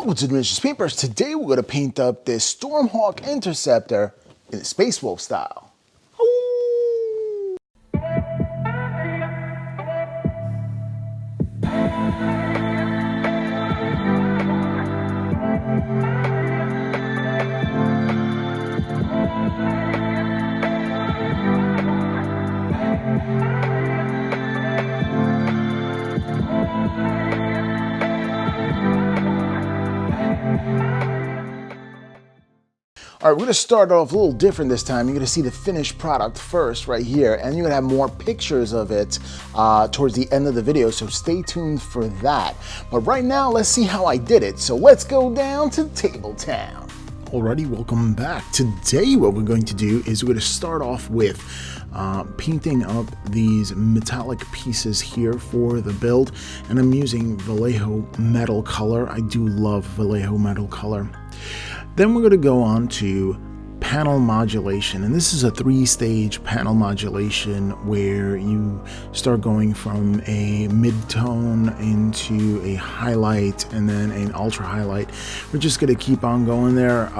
Welcome to the Miniatures Paintbrush. Today we're going to paint up this Stormhawk Interceptor in Space Wolf style. All right, we're gonna start off a little different this time. You're gonna see the finished product first right here, and you're gonna have more pictures of it towards the end of the video, so stay tuned for that. But right now, let's see how I did it. So let's go down to Table Town. Alrighty, welcome back. Today, what we're going to do is we're gonna start off with painting up these metallic pieces here for the build, and I'm using Vallejo metal color. I do love Vallejo metal color. Then we're going to go on to panel modulation, and this is a 3-stage panel modulation where you start going from a mid-tone into a highlight and then an ultra highlight. We're just going to keep on going there.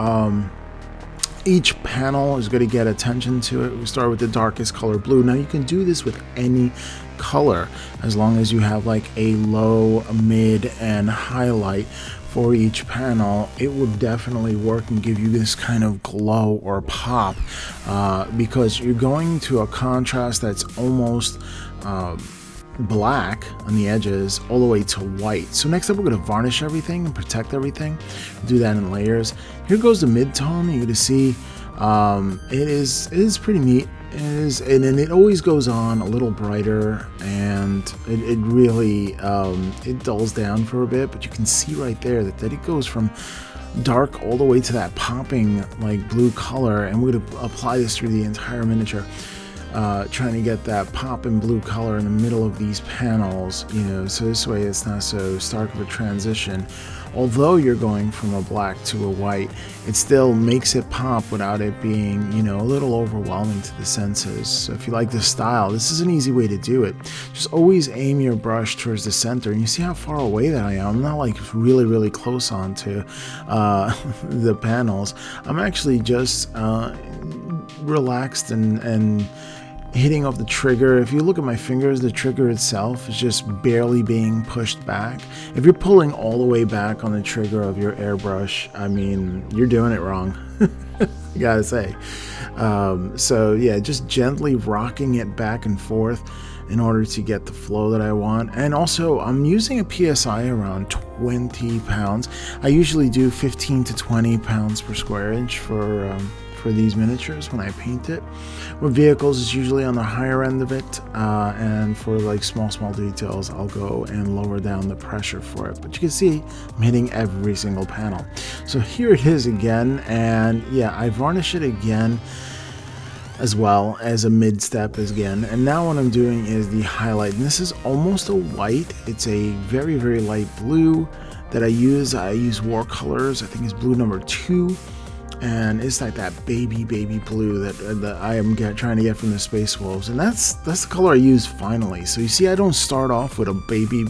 Each panel is going to get attention to it. We start with the darkest color blue. Now you can do this with any color as long as you have like a low, mid, and highlight for each panel. It would definitely work and give you this kind of glow or pop because you're going to a contrast that's almost black on the edges all the way to white. So next up, we're going to varnish everything and protect everything. Do that in layers. Here goes the mid-tone. You're going to see it is pretty neat. It is, and it always goes on a little brighter, and it really it dulls down for a bit, but you can see right there that it goes from dark all the way to that popping like blue color, and we're going to apply this through the entire miniature, trying to get that pop in blue color in the middle of these panels, you know, so this way it's not so stark of a transition. Although you're going from a black to a white, it still makes it pop without it being, you know, a little overwhelming to the senses. So if you like this style, this is an easy way to do it. Just always aim your brush towards the center, and you see how far away that I am. I'm not like really close onto the panels. I'm actually just relaxed and hitting off the trigger. If you look at my fingers, the trigger itself is just barely being pushed back. If you're pulling all the way back on the trigger of your airbrush, I mean, you're doing it wrong. I gotta say. So yeah, just gently rocking it back and forth in order to get the flow that I want. And also, I'm using a PSI around 20 pounds. I usually do 15 to 20 pounds per square inch for these miniatures when I paint it. With vehicles, it's usually on the higher end of it, and for like small details, I'll go and lower down the pressure for it. But you can see I'm hitting every single panel. So here it is again, and yeah, I varnish it again as well as a mid step again. And now what I'm doing is the highlight, and this is almost a white. It's a very light blue that I use. I use War Colors, I think it's blue number 2. And it's like that baby blue that I am trying to get from the Space Wolves, and that's the color I use finally. So you see, I don't start off with a baby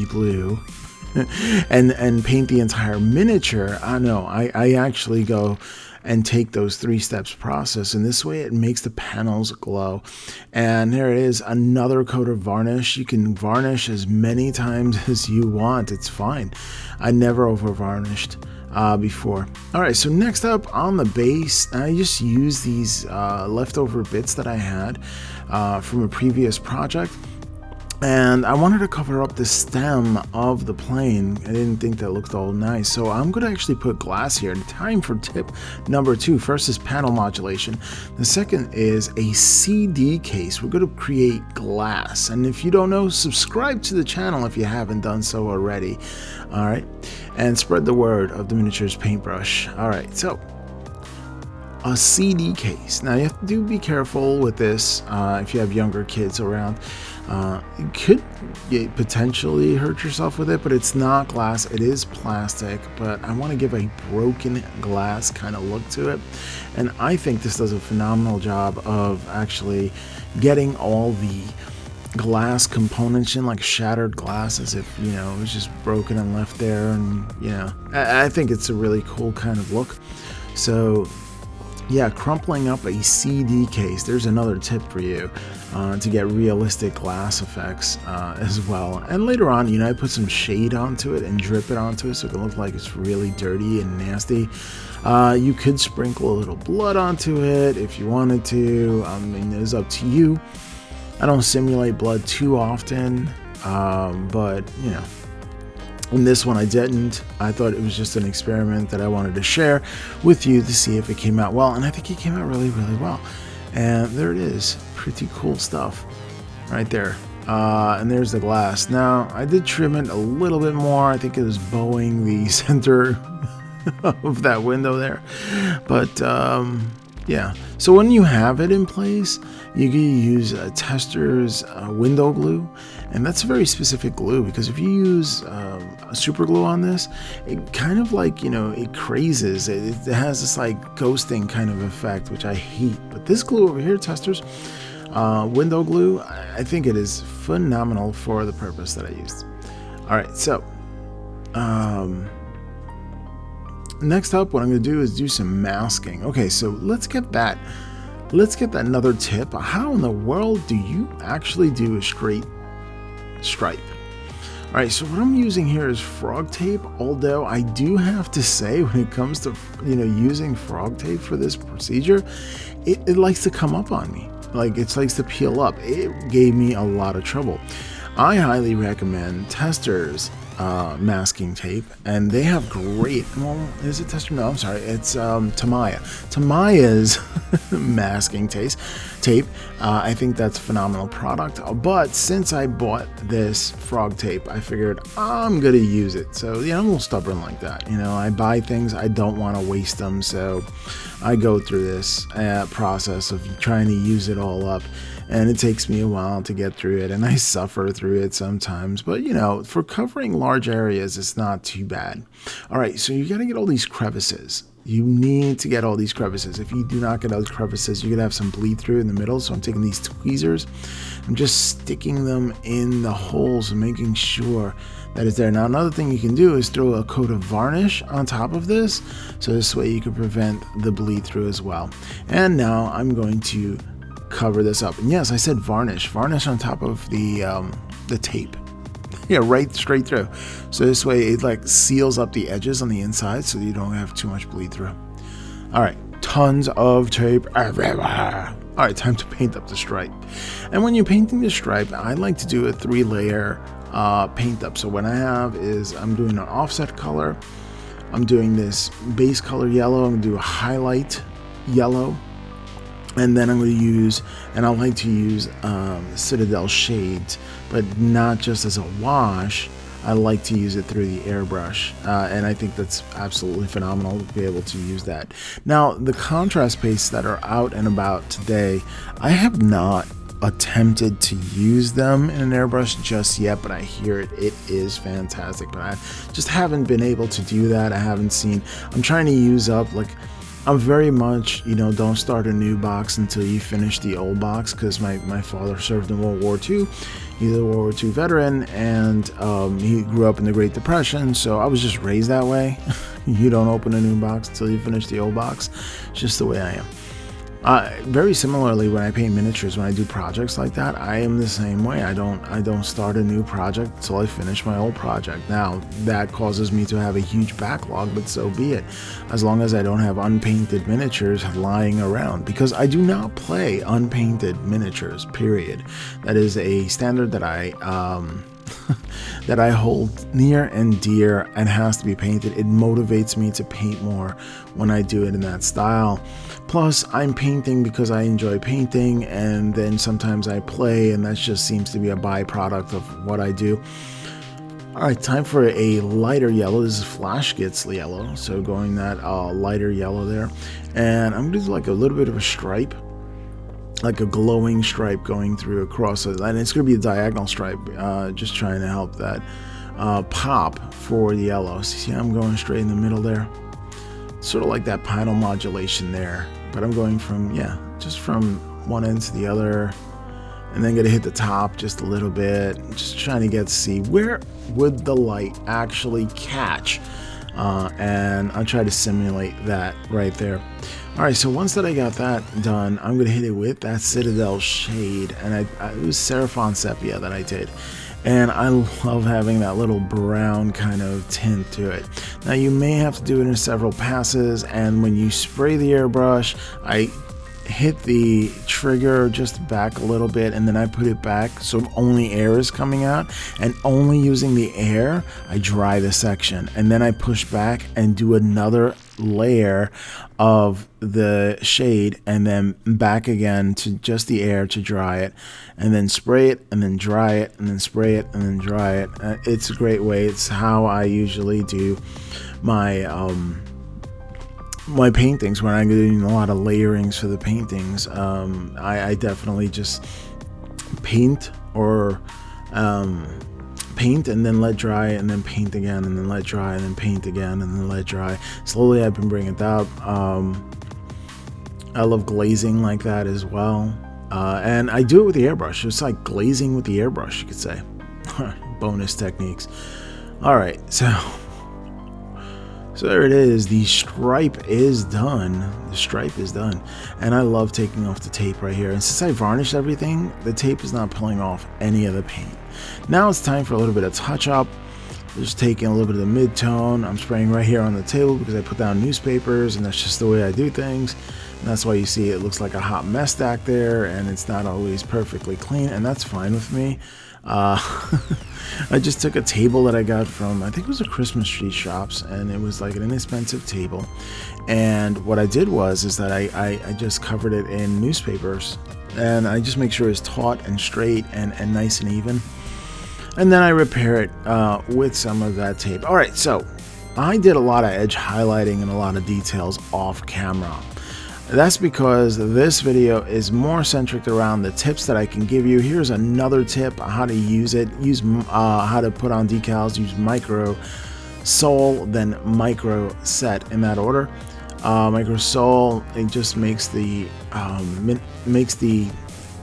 blue and paint the entire miniature. I actually go and take those 3 steps process, and this way it makes the panels glow. And there it is, another coat of varnish. You can varnish as many times as you want, it's fine. I never over varnished before. Alright, so next up on the base, I just use these leftover bits that I had from a previous project, and I wanted to cover up the stem of the plane. I didn't think that looked all nice, so I'm going to actually put glass here. Time for tip number 2. First is panel modulation. The second is a CD case. We're going to create glass, and if you don't know, subscribe to the channel if you haven't done so already. Alright, and spread the word of the Miniatures Paintbrush. Alright, so a CD case. Now you have to be careful with this if you have younger kids around. You could potentially hurt yourself with it, but it's not glass, it is plastic, but I want to give a broken glass kind of look to it, and I think this does a phenomenal job of actually getting all the glass components in, like shattered glass, as if, you know, it was just broken and left there. And, you know, I think it's a really cool kind of look. So yeah, crumpling up a CD case, there's another tip for you to get realistic glass effects as well. And later on, you know, I put some shade onto it and drip it onto it so it can look like it's really dirty and nasty. You could sprinkle a little blood onto it if you wanted to. I mean, it's up to you. I don't simulate blood too often, but, you know, in this one I didn't. I thought it was just an experiment that I wanted to share with you to see if it came out well, and I think it came out really, really well. And there it is. Pretty cool stuff right there. And there's the glass. Now, I did trim it a little bit more. I think it was bowing the center of that window there. But, yeah. So when you have it in place, you can use Tester's window glue, and that's a very specific glue, because if you use super glue on this, it kind of like, you know, it crazes. It has this like ghosting kind of effect, which I hate. But this glue over here, Tester's window glue, I think it is phenomenal for the purpose that I used. All right, so next up, what I'm going to do is do some masking. Okay, so let's get that another tip. How in the world do you actually do a straight stripe? All right, so what I'm using here is frog tape, although I do have to say, when it comes to, you know, using frog tape for this procedure, it likes to come up on me. Like, it likes to peel up. It gave me a lot of trouble. I highly recommend Tester's masking tape, and they have great, well, is it Tester? No, I'm sorry, it's Tamiya's masking tape. I think that's a phenomenal product, but since I bought this frog tape, I figured I'm gonna use it. So, you know, I'm a little stubborn like that. You know, I buy things, I don't want to waste them, so I go through this process of trying to use it all up. And it takes me a while to get through it, and I suffer through it sometimes. But, you know, for covering large areas, it's not too bad. All right, so you got to get all these crevices. You need to get all these crevices. If you do not get all these crevices, you're going to have some bleed through in the middle. So I'm taking these tweezers, I'm just sticking them in the holes and making sure that it's there. Now, another thing you can do is throw a coat of varnish on top of this, so this way you can prevent the bleed through as well. And now I'm going to cover this up, and yes, I said varnish on top of the tape. Yeah, right straight through. So this way it like seals up the edges on the inside, so you don't have too much bleed through. All right, tons of tape everywhere. All right, time to paint up the stripe. And when you're painting the stripe, I like to do a 3-layer paint up. So what I have is I'm doing an offset color. I'm doing this base color yellow. I'm gonna do a highlight yellow. And then I'm going to use, and I like to use Citadel shades, but not just as a wash. I like to use it through the airbrush, and I think that's absolutely phenomenal to be able to use that. Now, the contrast pastes that are out and about today, I have not attempted to use them in an airbrush just yet, but I hear it is fantastic. But I just haven't been able to do that. I haven't seen. I'm trying to use up, like, I'm very much, you know, don't start a new box until you finish the old box, because my father served in World War II. He's a World War II veteran, and he grew up in the Great Depression, so I was just raised that way. You don't open a new box until you finish the old box. It's just the way I am. Very similarly, when I paint miniatures, when I do projects like that, I am the same way. I don't start a new project until I finish my old project. Now, that causes me to have a huge backlog, but so be it. As long as I don't have unpainted miniatures lying around, because I do not play unpainted miniatures, period. That is a standard that I that I hold near and dear and has to be painted. It motivates me to paint more when I do it in that style. Plus, I'm painting because I enjoy painting, and then sometimes I play, and that just seems to be a byproduct of what I do. All right, time for a lighter yellow. This is Flash Gets yellow, so going that lighter yellow there. And I'm going to do like a little bit of a stripe, like a glowing stripe going through across it, and it's going to be a diagonal stripe, just trying to help that pop for the yellow. See, I'm going straight in the middle there, sort of like that panel modulation there, but I'm going from, yeah, just from one end to the other, and then gonna hit the top just a little bit, just trying to get to see where would the light actually catch, and I'll try to simulate that right there. Alright, so once that I got that done, I'm gonna hit it with that Citadel shade, and it was Seraphon Sepia that I did. And I love having that little brown kind of tint to it. Now you may have to do it in several passes, and when you spray the airbrush, I hit the trigger just back a little bit, and then I put it back so only air is coming out, and only using the air I dry the section, and then I push back and do another layer of the shade, and then back again to just the air to dry it, and then spray it, and then dry it, and then spray it, and then dry it. It's a great way. It's how I usually do my my paintings when I'm doing a lot of layerings for the paintings. I definitely just paint or paint and then let dry, and then paint again, and then let dry, and then paint again, and then let dry. Slowly I've been bringing it up. I love glazing like that as well, and I do it with the airbrush. It's like glazing with the airbrush, you could say. Bonus techniques. All right, so there it is. The stripe is done. The stripe is done. And I love taking off the tape right here. And since I varnished everything, the tape is not pulling off any of the paint. Now it's time for a little bit of touch up. Just taking a little bit of the mid-tone. I'm spraying right here on the table because I put down newspapers, and that's just the way I do things. And that's why you see it looks like a hot mess stack there, and it's not always perfectly clean, and that's fine with me. I just took a table that I got from, I think it was a Christmas tree shops, and it was like an inexpensive table. And what I did is that I just covered it in newspapers, and I just make sure it's taut and straight and nice and even. And then I repair it with some of that tape. All right, so I did a lot of edge highlighting and a lot of details off camera. That's because this video is more centric around the tips that I can give you. Here's another tip on how to use it. Use how to put on decals. Use micro sol, then micro set in that order. Micro sol, it just makes the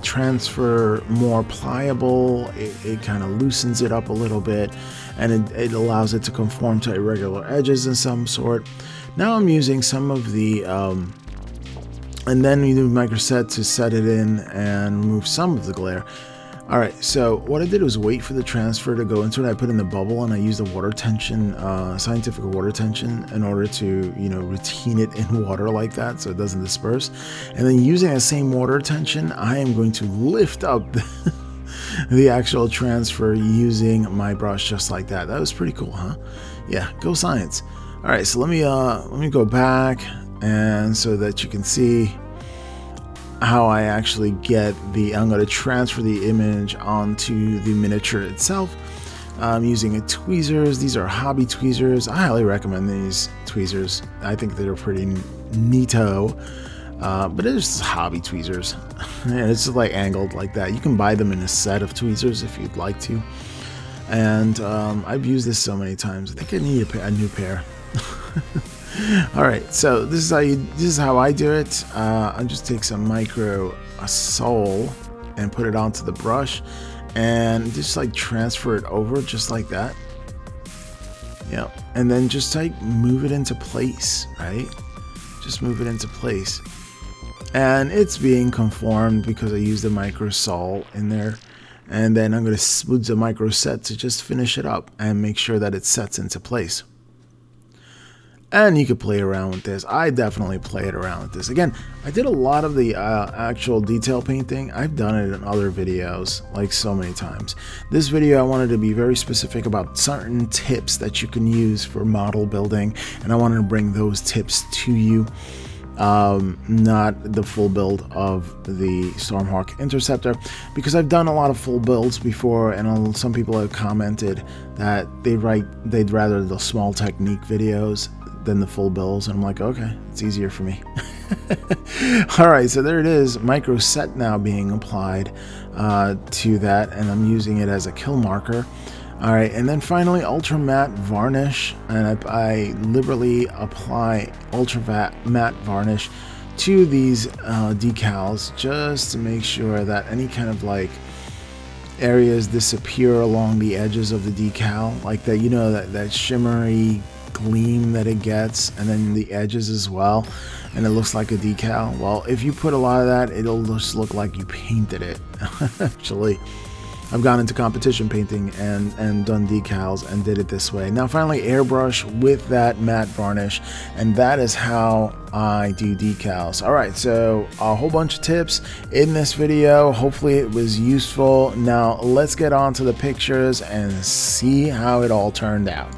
transfer more pliable. It kind of loosens it up a little bit, and it allows it to conform to irregular edges in some sort. Now I'm using some of the and then we do microset to set it in and remove some of the glare. Alright, so what I did was wait for the transfer to go into it. I put in the bubble, and I used the water tension, scientific water tension, in order to, retain it in water like that so it doesn't disperse. And then using that same water tension, I am going to lift up the actual transfer using my brush just like that. That was pretty cool, huh? Yeah, go science. Alright, so let me go back, and so that you can see how I actually get I'm going to transfer the image onto the miniature itself. I'm using tweezers. These are hobby tweezers. I highly recommend these tweezers. I think they're pretty neato, but it's just hobby tweezers. It's just like angled like that. You can buy them in a set of tweezers if you'd like to. And I've used this so many times. I think I need a new pair. All right, so this is how I do it. I just take some micro sol and put it onto the brush, and just like transfer it over just like that. Yeah, and then just like move it into place, right? Just move it into place, and it's being conformed because I used the micro sol in there. And then I'm going to smooth the micro set to just finish it up and make sure that it sets into place. And you could play around with this. I definitely played around with this. Again, I did a lot of the actual detail painting. I've done it in other videos, like so many times. This video, I wanted to be very specific about certain tips that you can use for model building, and I wanted to bring those tips to you. Not the full build of the Stormhawk Interceptor, because I've done a lot of full builds before, and some people have commented that they'd rather the small technique videos than the full builds, and I'm like, okay, it's easier for me. Alright, so there it is, micro set now being applied to that, and I'm using it as a kill marker. Alright, and then finally ultra matte varnish, and I liberally apply ultra matte varnish to these decals just to make sure that any kind of like areas disappear along the edges of the decal, like that, you know, that shimmery gleam that it gets, and then the edges as well, and it looks like a decal. Well, if you put a lot of that, it'll just look like you painted it. Actually, I've gone into competition painting and done decals and did it this way. Now finally airbrush with that matte varnish, and that is how I do decals. Alright, so a whole bunch of tips in this video. Hopefully it was useful. Now let's get on to the pictures and see how it all turned out.